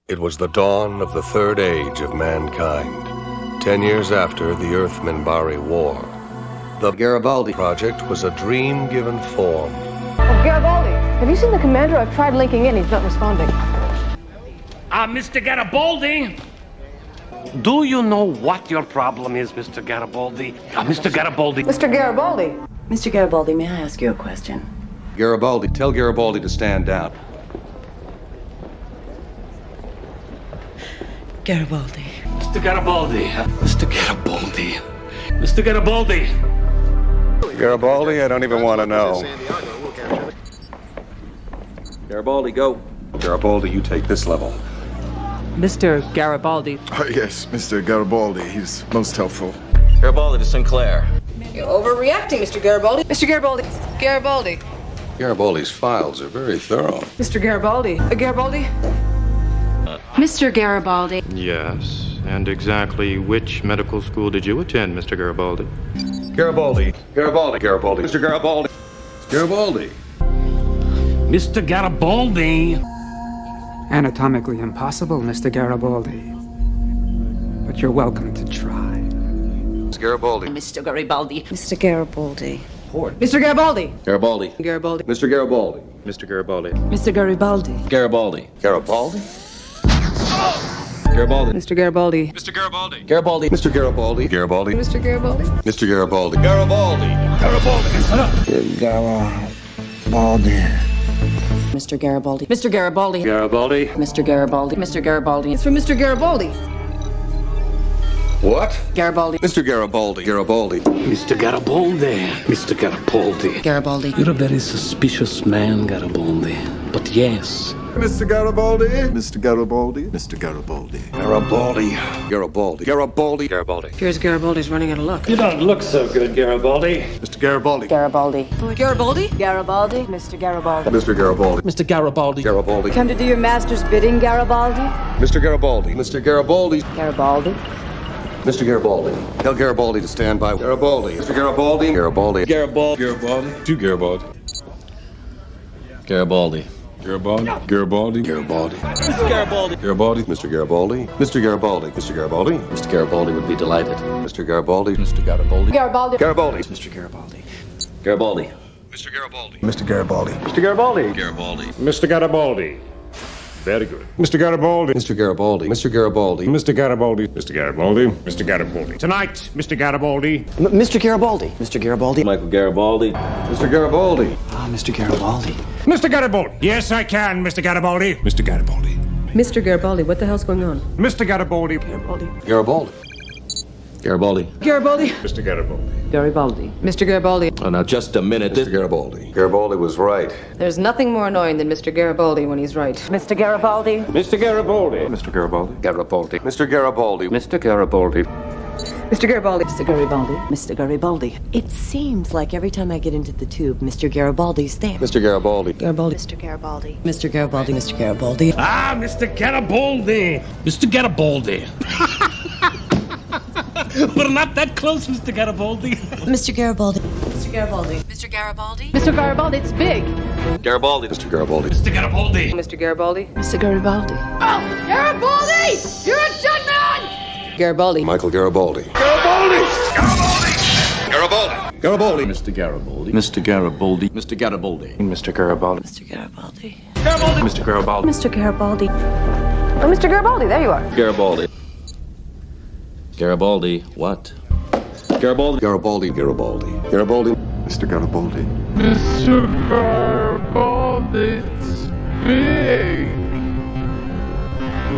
It was the dawn of the third age of mankind, 10 years after the Earth-Minbari War. The Garibaldi project was a dream given form. Oh, Garibaldi, have you seen the commander? I've tried linking in. He's not responding. Mr. Garibaldi! Do you know what your problem is, Mr. Garibaldi? Mr. Garibaldi. Mr. Garibaldi. Mr. Garibaldi, may I ask you a question? Garibaldi, tell Garibaldi to stand down. Garibaldi. Mr. Garibaldi. Mr. Garibaldi. Mr. Garibaldi. Garibaldi, I don't even want to know. Garibaldi, go. Garibaldi, you take this level. Mr. Garibaldi. Oh, yes, Mr. Garibaldi. He's most helpful. Garibaldi to Sinclair. You're overreacting, Mr. Garibaldi. Mr. Garibaldi. Garibaldi. Garibaldi's files are very thorough. Mr. Garibaldi. Garibaldi. Mr. Garibaldi. Yes, and exactly which medical school did you attend, Mr. Garibaldi? Garibaldi. Garibaldi. Garibaldi. Mr. Garibaldi. Garibaldi. Mr. Garibaldi. Anatomically impossible, Mr. Garibaldi. But you're welcome to try. Mr. Garibaldi. Mr. Garibaldi. Mr. Garibaldi. Mr. Garibaldi. Garibaldi. Garibaldi. Mr. Garibaldi. Mr. Garibaldi. Mr. Garibaldi. Garibaldi. Garibaldi. Garibaldi. Mr. Garibaldi. Mr. Garibaldi. Garibaldi. Mr. Garibaldi. Garibaldi. Mr. Garibaldi. Mr. Garibaldi. Garibaldi. Mr. Garibaldi. Mr. Garibaldi. Garibaldi. Mr. Garibaldi. Mr. Garibaldi. It's from Mr. Garibaldi. What? Garibaldi. Mr. Garibaldi. Garibaldi. Mr. Garibaldi. Mr. Garibaldi. Garibaldi. You're a very suspicious man, Garibaldi. But yes. Mr. Garibaldi. Mr. Garibaldi. Mr. Garibaldi. Garibaldi. Garibaldi. Garibaldi. Garibaldi. Appears Garibaldi's running out of luck. You don't look so good, Garibaldi. Mr. Garibaldi. Garibaldi. Garibaldi? Garibaldi. Mr. Garibaldi. Mr. Garibaldi. Mr. Garibaldi. Garibaldi. Come to do your master's bidding, Garibaldi? Mr. Garibaldi. Mr. Garibaldi. Garibaldi. Mr. Garibaldi. Tell Garibaldi to stand by. Garibaldi. Mr. Garibaldi. Garibaldi. Garibaldi. Garibaldi. To Garibaldi. Garibaldi. Garibaldi. Garibaldi. Garibaldi. Mr. Garibaldi. Garibaldi. Mr. Garibaldi. Mr. Garibaldi. Mr. Garibaldi. Mr. Garibaldi would be delighted. Mr. Garibaldi. Mr. Garibaldi. Garibaldi. Garibaldi. Mr. Garibaldi. Garibaldi. Mr. Garibaldi. Mr. Garibaldi. Mr. Garibaldi. Garibaldi. Mr. Garibaldi. Very good. Mr. Garibaldi. Mr. Garibaldi. Mr. Garibaldi. Mr. Garibaldi. Mr. Garibaldi. Mr. Garibaldi. Tonight, Mr. Garibaldi. Mr. Garibaldi. Mr. Garibaldi. Michael Garibaldi. Mr. Garibaldi. Mr. Garibaldi. Mr. Garibaldi. Yes, I can, Mr. Garibaldi. Mr. Garibaldi. Mr. Garibaldi, what the hell's going on? Mr. Garibaldi. Garibaldi. Garibaldi. Garibaldi. Garibaldi. Mr. Garibaldi. Garibaldi. Mr. Garibaldi. Oh, now just a minute. Mr. Garibaldi. Garibaldi was right. There's nothing more annoying than Mr. Garibaldi when he's right. Mr. Garibaldi. Mr. Garibaldi. Mr. Garibaldi. Garibaldi. Mr. Garibaldi. Mr. Garibaldi. Mr. Garibaldi. Mr. Garibaldi. Mr. Garibaldi. It seems like every time I get into the tube, Mr. Garibaldi's there. Mr. Garibaldi. Garibaldi. Mr. Garibaldi. Mr. Garibaldi. Mr. Garibaldi. Mr. Garibaldi. Mr. Garibaldi. We're not that close, Mr. Garibaldi. Mr. Garibaldi. Mr. Garibaldi. Mr. Garibaldi. Mr. Garibaldi, it's big. Garibaldi. Mr. Garibaldi. Mr. Garibaldi. Mr. Garibaldi. Mr. Garibaldi. Garibaldi! You're a dead man! Garibaldi. Michael Garibaldi. Garibaldi. Garibaldi. Garibaldi. Mr. Garibaldi. Mr. Garibaldi. Mr. Garibaldi. Mr. Garibaldi. Mr. Garibaldi. Mr. Garibaldi. Mr. Garibaldi. Oh, Mr. Garibaldi, there you are. Garibaldi. Garibaldi. What? Garibaldi. Garibaldi. Garibaldi. Garibaldi. Mr. Garibaldi. Mr. Garibaldi. It's big.